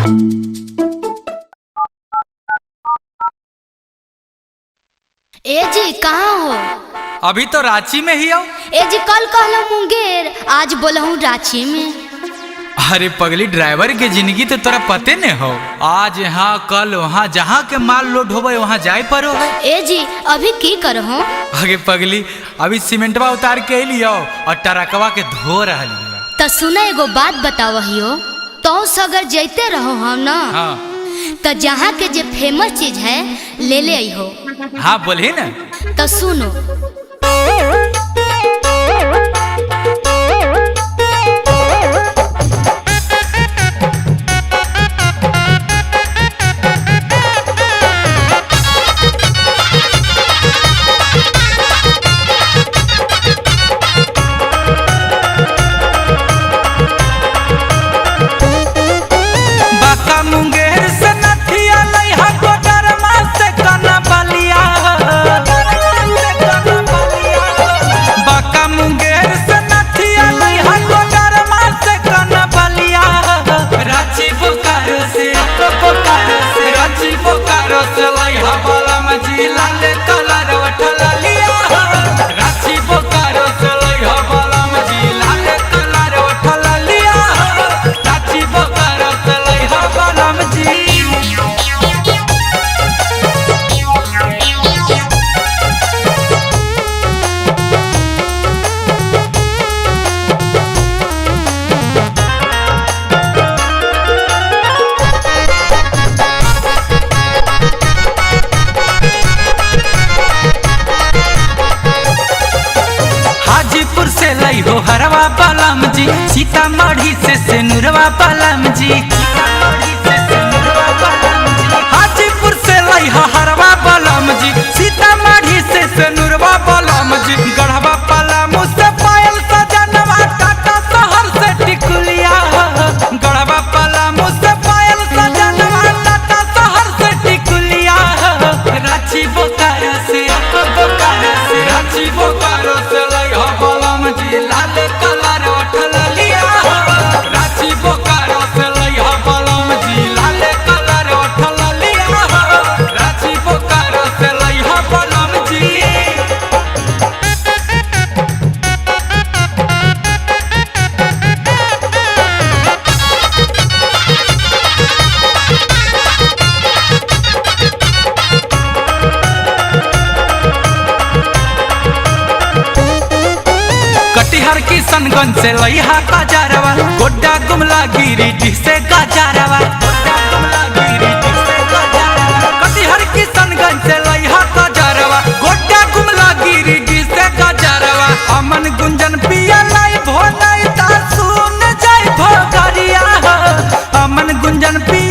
ए जी कहाँ हो? अभी तो रांची में ही आओ। ए जी कल कहला मुंगेर, आज बोलहूँ रांची में। अरे पगली, ड्राइवर के जिंदगी तो तोरा पते न हो। आज यहाँ कल वहाँ, जहाँ के माल लोड होवे वहाँ जाए पड़ो है। ए जी अभी की करहो? आगे पगली, अभी सीमेंटवा उतार के लियो और टरकवा के धो रहा लियो। तो सुना एगो बात बतावहियो, तो सगर जैते रहो हम ना। हाँ। तो जहाँ के जे फेमस चीज है ले ले आई हो। हाँ बोले ना। तो सुनो, हो हरवा बालाम जी, सीतामढ़ी से सेनुरवा बालाम जी, हाजीपुर से लाई हो हरवा बालाम जी, सीतामढ़ी से सेनुरवा बालाम जी, गढ़वा पलामू से पायल सजनवा, टाटा शहर से टिकुलिया, गढ़वा पलामू से पायल सजनवा, टाटा शहर से टिकुलिया, रांची बोकारो से रांची बोकारो से लाई हो बालाम जी, लाल कलर उठल लिया, रांची बोकारो से लाई हो बालाम जी, लाल कलर उठल लिया, रांची बोकारो से लाई हो बालाम जी। किशनगंज से लइहा गजरवा, गोड्डा गुमला गिरिडीह से गजरवा, कटिहार किशनगंज से लइहा गजरवा, गोड्डा गुमला गिरिडीह से गजरवा, अमन गुंजन पिया लाई भो नहीं ता सुन जाई भो गरिया, अमन गुंजन पिया